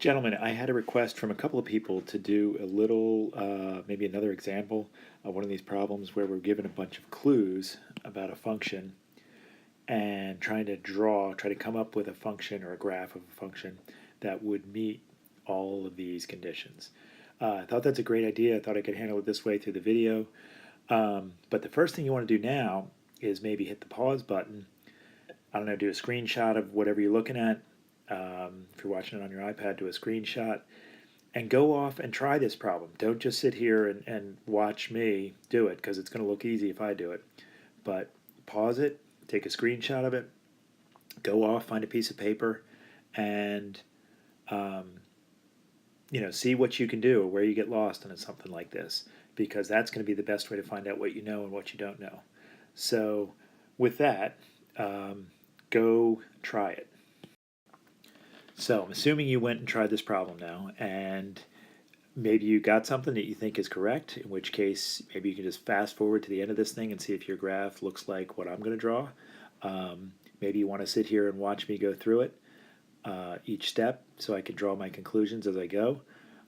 Gentlemen, I had a request from a couple of people to do a little, maybe another example of one of these problems where we're given a bunch of clues about a function and try to come up with a function or a graph of a function that would meet all of these conditions. I thought that's a great idea. I thought I could handle it this way through the video. But the first thing you want to do now is maybe hit the pause button. I don't know, do a screenshot of whatever you're looking at. If you're watching it on your iPad, do a screenshot and go off and try this problem. Don't just sit here and watch me do it, because it's going to look easy if I do it. But pause it, take a screenshot of it, go off, find a piece of paper, and see what you can do or where you get lost in something like this, because that's going to be the best way to find out what you know and what you don't know. So with that, go try it. So I'm assuming you went and tried this problem now, and maybe you got something that you think is correct, in which case maybe you can just fast forward to the end of this thing and see if your graph looks like what I'm going to draw. Maybe you want to sit here and watch me go through it each step so I can draw my conclusions as I go.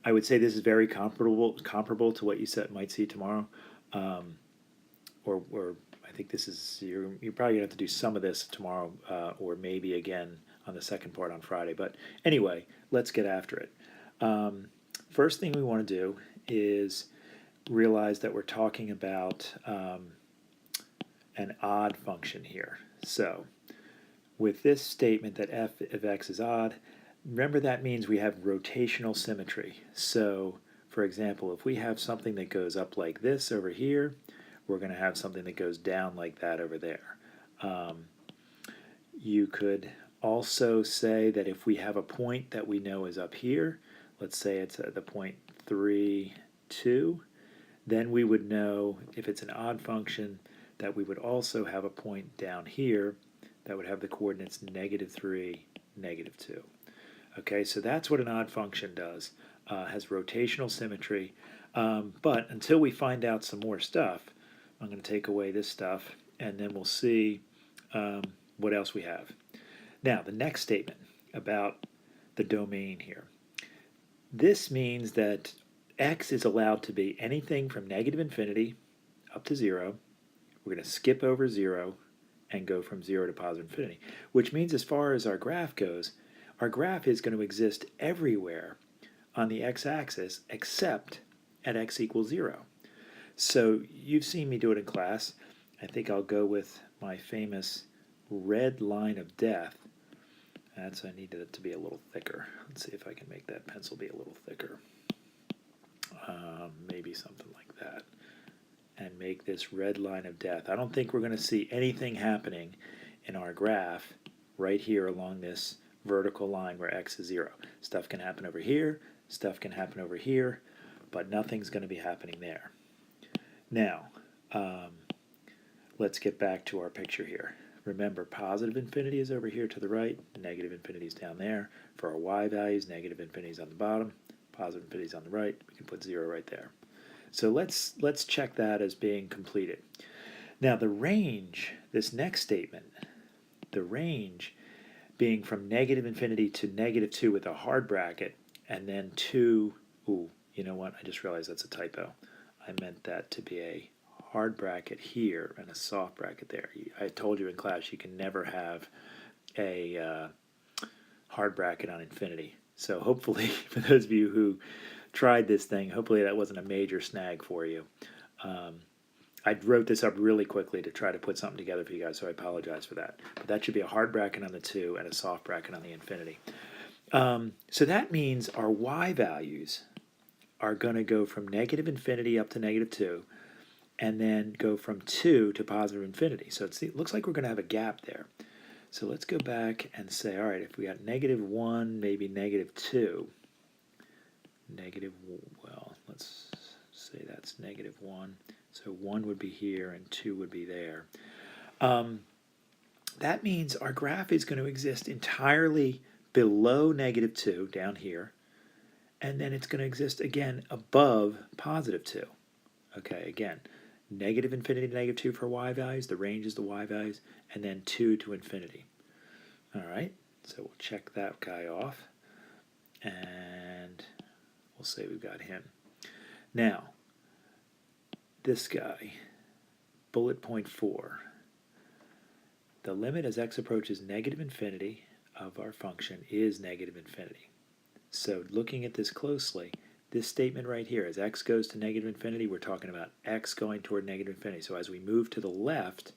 I would say this is very comparable to what you might see tomorrow, or I think this is you're probably gonna have to do some of this tomorrow, or maybe again on the second part on Friday. But anyway, let's get after it. First thing we want to do is realize that we're talking about an odd function here. So with this statement that f of x is odd, remember that means we have rotational symmetry. So for example, if we have something that goes up like this over here, we're going to have something that goes down like that over there. You could also say that if we have a point that we know is up here, let's say it's at the point 3, 2, then we would know, if it's an odd function, that we would also have a point down here that would have the coordinates -3, -2. Okay, so that's what an odd function does. Has rotational symmetry. But until we find out some more stuff, I'm going to take away this stuff, and then we'll see what else we have. Now, the next statement about the domain here. This means that x is allowed to be anything from -infinity up to 0. We're going to skip over 0 and go from 0 to +infinity, which means as far as our graph goes, our graph is going to exist everywhere on the x-axis except at x equals 0. So you've seen me do it in class. I think I'll go with my famous red line of death. I needed it to be a little thicker. Let's see if I can make that pencil be a little thicker. Maybe something like that. And make this red line of death. I don't think we're going to see anything happening in our graph right here along this vertical line where x is 0. Stuff can happen over here, stuff can happen over here, but nothing's going to be happening there. Now, let's get back to our picture here. Remember, +infinity is over here to the right, -infinity is down there. For our y values, -infinity is on the bottom, +infinity is on the right. We can put 0 right there. So let's check that as being completed. Now the range, this next statement, the range being from -infinity to -2 with a hard bracket, and then 2, ooh, you know what, I just realized that's a typo. I meant that to be a hard bracket here and a soft bracket there. I told you in class you can never have a hard bracket on infinity. So hopefully, for those of you who tried this thing, hopefully that wasn't a major snag for you. I wrote this up really quickly to try to put something together for you guys, so I apologize for that. But that should be a hard bracket on the 2 and a soft bracket on the infinity. So that means our y values are going to go from -infinity up to -2, and then go from 2 to +infinity. So it looks like we're going to have a gap there. So let's go back and say, all right, if we got -1, maybe -2, well, let's say that's -1. So 1 would be here and 2 would be there. That means our graph is going to exist entirely below -2 down here, and then it's going to exist again above +2. Okay, again, -infinity to -2 for y values, the range is the y values, and then 2 to infinity. All right, so we'll check that guy off. and we'll say we've got him. Now, this guy, bullet point 4, the limit as x approaches negative infinity of our function is negative infinity. So looking at this closely, this statement right here, as x goes to negative infinity, we're talking about x going toward negative infinity. So as we move to the left,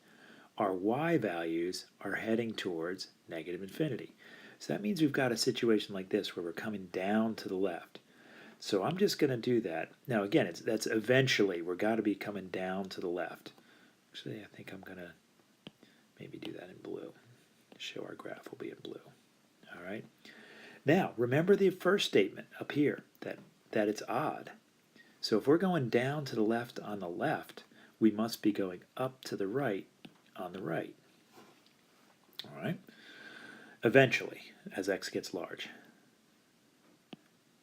our y values are heading towards negative infinity. So that means we've got a situation like this where we're coming down to the left. So I'm just going to do that. Now again, that's eventually, we're got to be coming down to the left. Actually, I think I'm going to maybe do that in blue. Show our graph will be in blue. All right. Now, remember the first statement up here, that it's odd. So if we're going down to the left on the left, we must be going up to the right on the right. All right? Eventually, as x gets large.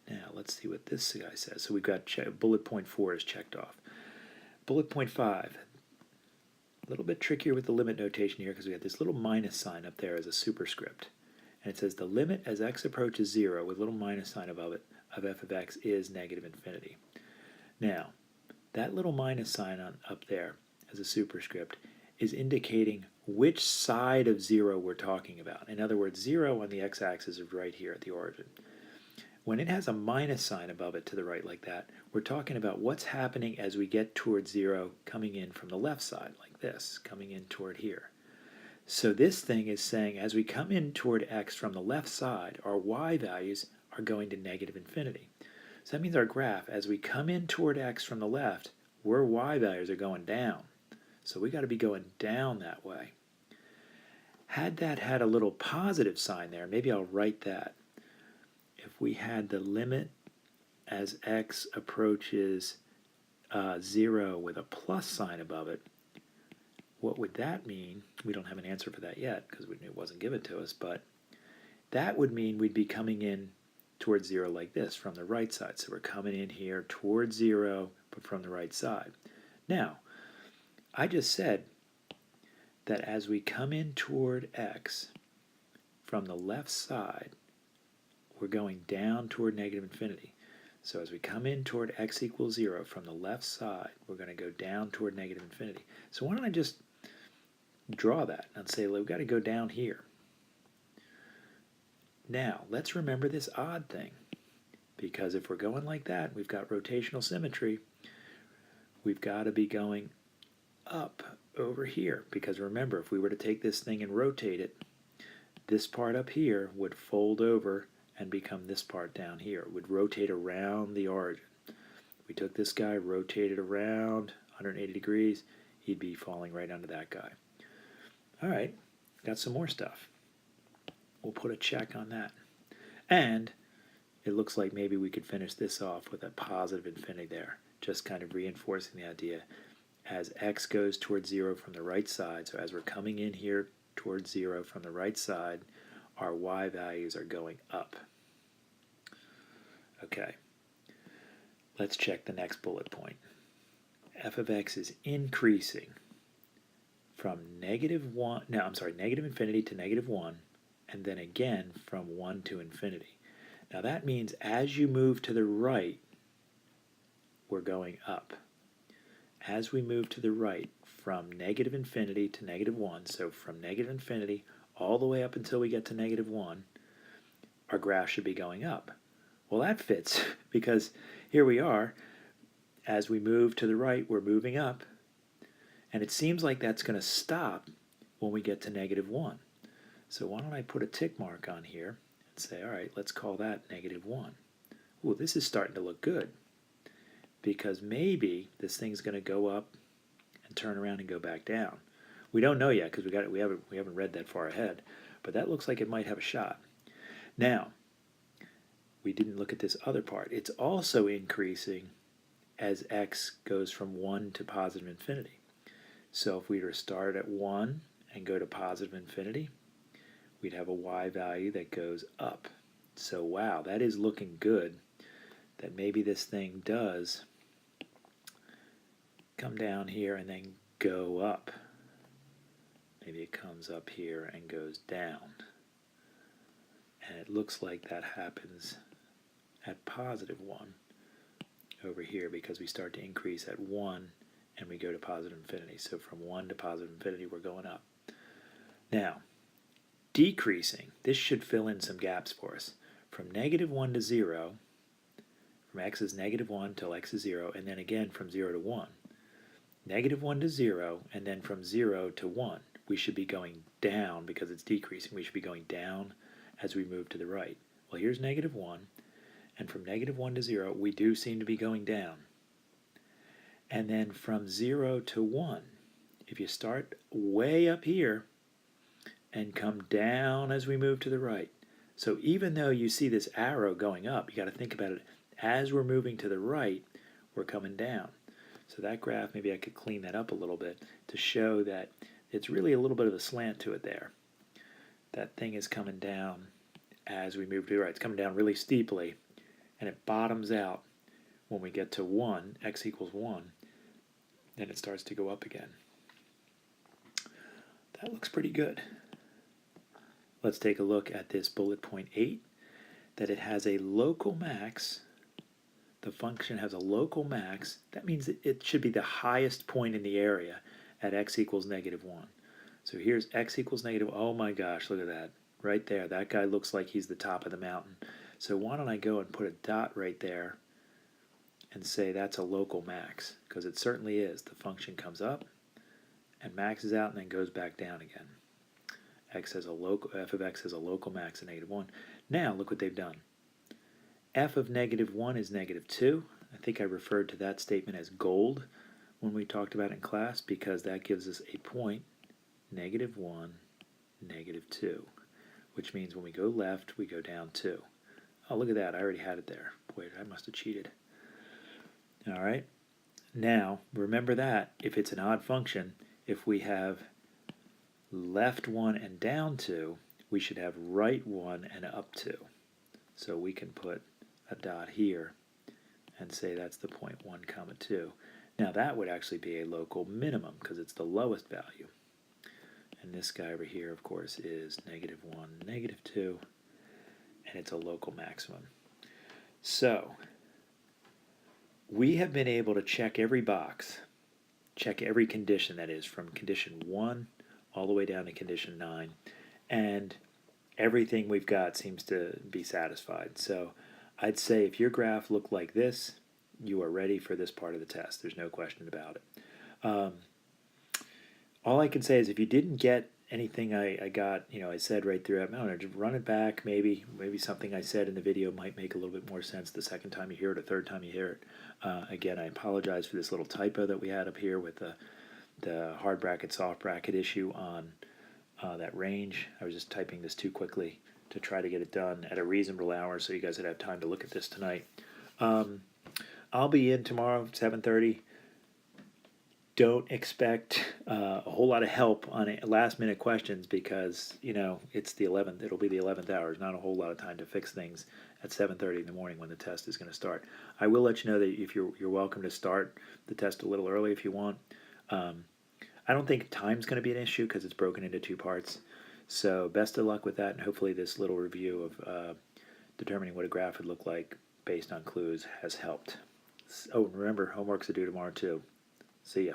Now, let's see what this guy says. So we've got bullet point 4 is checked off. Bullet point 5, a little bit trickier with the limit notation here because we got this little minus sign up there as a superscript. And it says the limit as x approaches 0 with a little minus sign above it of f of x is negative infinity. Now, that little minus sign up there as a superscript is indicating which side of 0 we're talking about. In other words, 0 on the x-axis is right here at the origin. When it has a minus sign above it to the right like that, we're talking about what's happening as we get towards 0 coming in from the left side, like this, coming in toward here. So this thing is saying as we come in toward x from the left side, our y values are going to negative infinity. So that means our graph, as we come in toward x from the left, our y values are going down. So we got to be going down that way. Had that had a little positive sign there, maybe I'll write that. If we had the limit as x approaches 0 with a plus sign above it, what would that mean? We don't have an answer for that yet because it wasn't given to us, but that would mean we'd be coming in towards 0 like this from the right side. So we're coming in here towards 0, but from the right side. Now, I just said that as we come in toward x from the left side, we're going down toward negative infinity. So as we come in toward x equals 0 from the left side, we're going to go down toward negative infinity. So why don't I just draw that and say, well, we've got to go down here. Now, let's remember this odd thing, because if we're going like that, we've got rotational symmetry, we've got to be going up over here, because remember, if we were to take this thing and rotate it, this part up here would fold over and become this part down here. It would rotate around the origin. We took this guy, rotated around 180 degrees, he'd be falling right under that guy. All right, got some more stuff. We'll put a check on that. And it looks like maybe we could finish this off with a positive infinity there, just kind of reinforcing the idea as x goes towards 0 from the right side, so as we're coming in here towards 0 from the right side, our y values are going up. Okay, let's check the next bullet point. F of x is increasing from negative infinity to negative 1, and then again from 1 to infinity. Now that means as you move to the right, we're going up. As we move to the right from negative infinity to negative 1, so from negative infinity all the way up until we get to negative 1, our graph should be going up. Well, that fits because here we are. As we move to the right, we're moving up. And it seems like that's going to stop when we get to negative 1. So why don't I put a tick mark on here and say, all right, let's call that negative 1. Ooh, this is starting to look good because maybe this thing's going to go up and turn around and go back down. We don't know yet because we haven't read that far ahead, but that looks like it might have a shot. Now, we didn't look at this other part. It's also increasing as x goes from 1 to positive infinity. So if we were to start at 1 and go to positive infinity, we'd have a y value that goes up. So wow, that is looking good, that maybe this thing does come down here and then go up. Maybe it comes up here and goes down. And it looks like that happens at positive 1 over here because we start to increase at 1 and we go to positive infinity. So from 1 to positive infinity, we're going up. Now, decreasing, this should fill in some gaps for us. From negative 1 to 0, from x is negative 1 till x is 0, and then again from 0 to 1. Negative 1 to 0, and then from 0 to 1. We should be going down because it's decreasing. We should be going down as we move to the right. Well, here's negative 1, and from negative 1 to 0, we do seem to be going down. And then from 0 to 1, if you start way up here and come down as we move to the right. So even though you see this arrow going up, you got to think about it. As we're moving to the right, we're coming down. So that graph, maybe I could clean that up a little bit to show that it's really a little bit of a slant to it there. That thing is coming down as we move to the right. It's coming down really steeply, and it bottoms out when we get to 1, x equals 1, then it starts to go up again. That looks pretty good. Let's take a look at this bullet point 8, that it has a local max. The function has a local max. That means that it should be the highest point in the area at x equals negative 1. So here's x equals negative, oh my gosh, look at that. Right there, that guy looks like he's the top of the mountain. So why don't I go and put a dot right there and say that's a local max, because it certainly is. The function comes up and maxes out and then goes back down again. X has a local, f of x has a local max of negative 1. Now look what they've done. F of negative 1 is negative 2. I think I referred to that statement as gold when we talked about it in class, because that gives us a point, negative 1, negative 2, which means when we go left, we go down 2. Oh, look at that. I already had it there. Boy, I must have cheated. All right. Now, remember that if it's an odd function, if we have left 1 and down 2, we should have right 1 and up 2. So we can put a dot here and say that's the point 1 comma 2. Now that would actually be a local minimum because it's the lowest value. And this guy over here, of course, is negative 1, negative 2, and it's a local maximum. So we have been able to check every box, check every condition, that is, from condition 1 all the way down to condition 9, and everything we've got seems to be satisfied. So I'd say if your graph looked like this, you are ready for this part of the test. There's no question about it. All I can say is if you didn't get anything I got, I said right through it, I don't know, just run it back. Maybe something I said in the video might make a little bit more sense the second time you hear it or third time you hear it. Again, I apologize for this little typo that we had up here with the hard bracket, soft bracket issue on that range. I was just typing this too quickly to try to get it done at a reasonable hour so you guys would have time to look at this tonight. I'll be in tomorrow, 7:30. Don't expect a whole lot of help on last-minute questions because, it's the 11th. It'll be the 11th hour. There's not a whole lot of time to fix things at 7:30 in the morning when the test is going to start. I will let you know that if you're welcome to start the test a little early if you want. I don't think time's going to be an issue because it's broken into 2 parts. So best of luck with that, and hopefully this little review of determining what a graph would look like based on clues has helped. Oh, remember, homework's due tomorrow too. See ya.